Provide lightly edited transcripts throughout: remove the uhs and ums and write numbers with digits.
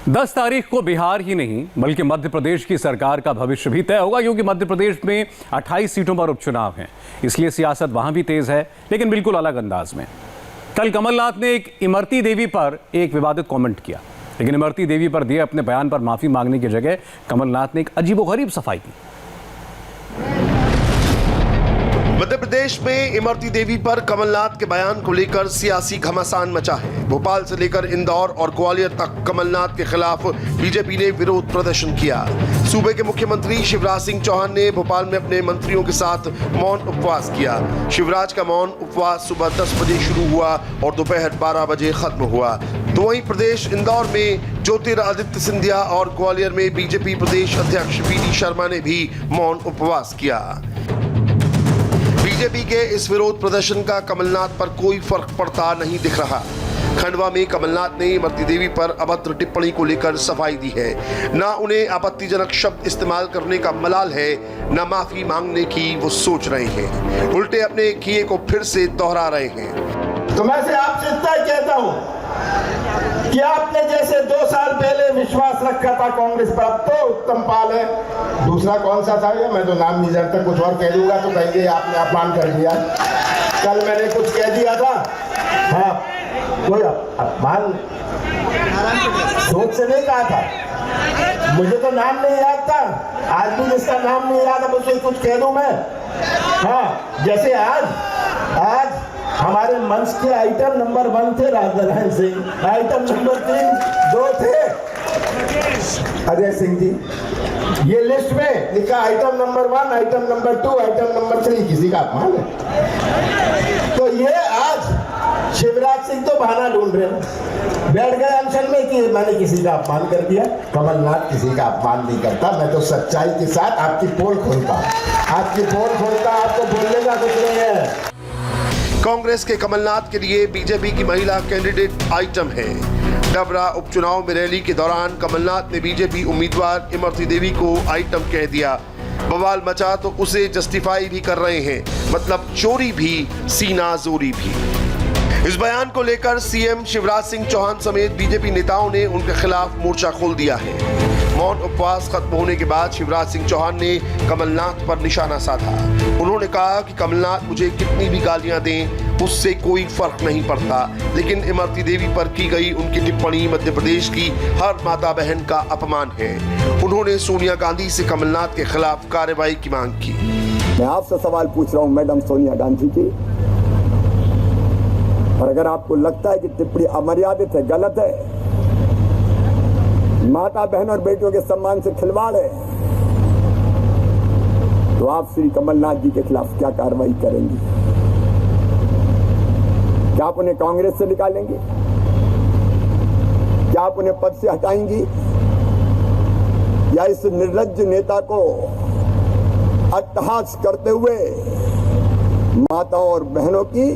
10 तारीख को बिहार ही नहीं बल्कि मध्य प्रदेश की सरकार का भविष्य भी तय होगा, क्योंकि मध्य प्रदेश में 28 सीटों पर उपचुनाव हैं। इसलिए सियासत वहां भी तेज है, लेकिन बिल्कुल अलग अंदाज में। कल कमलनाथ ने एक इमरती देवी पर एक विवादित कमेंट किया, लेकिन इमरती देवी पर दिए अपने बयान पर माफी मांगने की जगह कमलनाथ ने एक अजीबोगरीब सफाई दी। मध्य प्रदेश में इमरती देवी पर कमलनाथ के बयान को लेकर सियासी घमासान मचा है। भोपाल से लेकर इंदौर और ग्वालियर तक कमलनाथ के खिलाफ बीजेपी ने विरोध प्रदर्शन किया। सूबे के मुख्यमंत्री शिवराज सिंह चौहान ने भोपाल में अपने मंत्रियों के साथ मौन उपवास किया। शिवराज का मौन उपवास सुबह 10 बजे शुरू हुआ और दोपहर 12 बजे खत्म हुआ। तो वहीं प्रदेश इंदौर में ज्योतिरादित्य सिंधिया और ग्वालियर में बीजेपी प्रदेश अध्यक्ष वी.डी. शर्मा ने भी मौन उपवास किया। बीजेपी के इस विरोध प्रदर्शन का कमलनाथ पर कोई फर्क पड़ता नहीं दिख रहा। खंडवा में कमलनाथ ने इमरती देवी पर अभद्र टिप्पणी को लेकर सफाई दी है। न उन्हें आपत्तिजनक शब्द इस्तेमाल करने का मलाल है, न माफी मांगने की वो सोच रहे हैं, उल्टे अपने किए को फिर से दोहरा रहे हैं। तो मैं से आपसे इतना कहता हूँ कि आपने जैसे 2 साल पहले विश्वास रखा था कांग्रेस पर, अब तो उत्तम पाल है, दूसरा कौन सा था ये मैं तो नाम नहीं जानता, कुछ और कह दूंगा तो कहेंगे आपने अपमान कर दिया। कल मैंने कुछ कह दिया था, हाँ कोई अपमान सोच से नहीं कहा था, मुझे तो नाम नहीं याद था, आज भी जिसका नाम नहीं याद अब उसे कुछ कह दूं मैं। हाँ जैसे आज हमारे मंच के आइटम नंबर 1 थे राजनारायण सिंह, आइटम नंबर 2 थे अजय सिंह जी। ये लिस्ट में लिखा item number 1, item number 2, item number 3, किसी का अपमान है? तो ये आज शिवराज सिंह तो बहाना ढूंढ रहे हैं, बैठ गए अनशन में कि मैंने किसी का अपमान कर दिया। कमलनाथ किसी का अपमान नहीं करता, मैं तो सच्चाई के साथ आपकी पोल खोलता, आपको बोलने का कुछ नहीं है। कांग्रेस के कमलनाथ के लिए बीजेपी की महिला कैंडिडेट आइटम है। डबरा उपचुनाव में रैली के दौरान कमलनाथ ने बीजेपी उम्मीदवार इमरती देवी को आइटम कह दिया। बवाल मचा तो उसे जस्टिफाई भी कर रहे हैं, मतलब चोरी भी सीना जोरी भी। इस बयान को लेकर सीएम शिवराज सिंह चौहान समेत बीजेपी नेताओं ने उनके खिलाफ मोर्चा खोल दिया है। मौन उपवास खत्म होने के बाद शिवराज सिंह चौहान ने कमलनाथ पर निशाना साधा। उन्होंने कहा कि कमलनाथ मुझे कितनी भी गालियां दें उससे कोई फर्क नहीं पड़ता, लेकिन इमरती देवी पर की गई उनकी टिप्पणी मध्य प्रदेश की हर माता बहन का अपमान है। उन्होंने सोनिया गांधी से कमलनाथ के खिलाफ कार्रवाई की मांग की। मैं आपसे सवाल पूछ रहा हूँ मैडम सोनिया गांधी जी, और अगर आपको लगता है कि टिप्पणी अमर्यादित है, गलत है, माता बहन और बेटियों के सम्मान से खिलवाड़ है, तो आप श्री कमलनाथ जी के खिलाफ क्या कार्रवाई करेंगी? क्या आप उन्हें कांग्रेस से निकालेंगे? क्या आप उन्हें पद से हटाएंगी? या इस निर्लज्ज नेता को अट्टहास करते हुए माताओं और बहनों की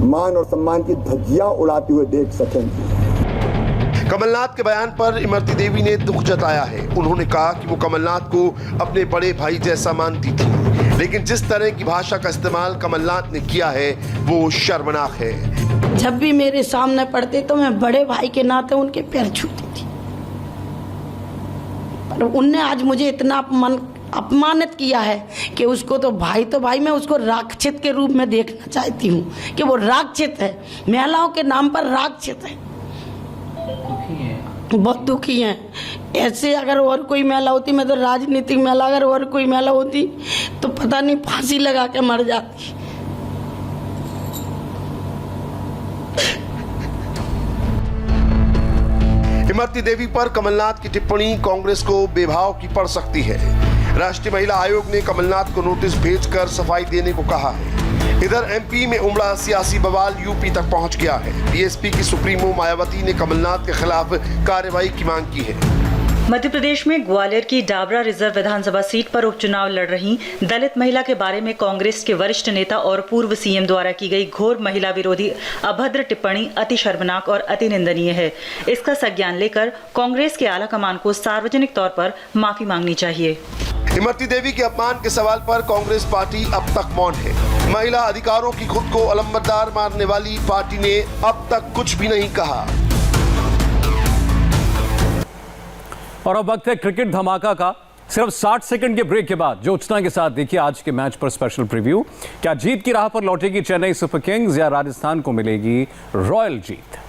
मान और सम्मान की धज्जियां उड़ाते हुए देख सकेंगे? कमलनाथ के बयान पर इमरती देवी ने दुख जताया है। उन्होंने कहा कि वो कमलनाथ को अपने बड़े भाई जैसा मानती थी, लेकिन जिस तरह की भाषा का इस्तेमाल कमलनाथ ने किया है वो शर्मनाक है। जब भी मेरे सामने पड़ते तो मैं बड़े भाई के नाते उनके पैर छूती थी, पर उनने आज मुझे इतना अपमानित किया है कि उसको तो भाई मैं उसको राक्षस के रूप में देखना चाहती हूँ कि वो राक्षस है, महिलाओं के नाम पर राक्षस है, बहुत दुखी हैं। ऐसे अगर और कोई महिला होती, मैं तो राजनीतिक महिला, अगर और कोई महिला होती तो पता नहीं फांसी लगा के मर जाती। इमरती देवी पर कमलनाथ की टिप्पणी कांग्रेस को बेभाव की पड़ सकती है। राष्ट्रीय महिला आयोग ने कमलनाथ को नोटिस भेजकर सफाई देने को कहा है। इधर एमपी में उमड़ा सियासी बवाल यूपी तक पहुंच गया है। बीएसपी की सुप्रीमो मायावती ने कमलनाथ के खिलाफ कार्रवाई की मांग की है। मध्य प्रदेश में ग्वालियर की डाबरा रिजर्व विधानसभा सीट पर उपचुनाव लड़ रही दलित महिला के बारे में कांग्रेस के वरिष्ठ नेता और पूर्व सीएम द्वारा की गई घोर महिला विरोधी अभद्र टिप्पणी अति शर्मनाक और अति निंदनीय है। इसका संज्ञान लेकर कांग्रेस के आला कमान को सार्वजनिक तौर पर माफी मांगनी चाहिए। इमरती देवी के अपमान के सवाल पर कांग्रेस पार्टी अब तक मौन है। महिला अधिकारों की खुद को अलंबरदार मानने वाली पार्टी ने अब तक कुछ भी नहीं कहा। और अब वक्त है क्रिकेट धमाका का। सिर्फ 60 सेकंड के ब्रेक के बाद ज्योत्सना के साथ देखिए आज के मैच पर स्पेशल प्रीव्यू। क्या जीत की राह पर लौटेगी चेन्नई सुपर किंग्स या राजस्थान को मिलेगी रॉयल जीत?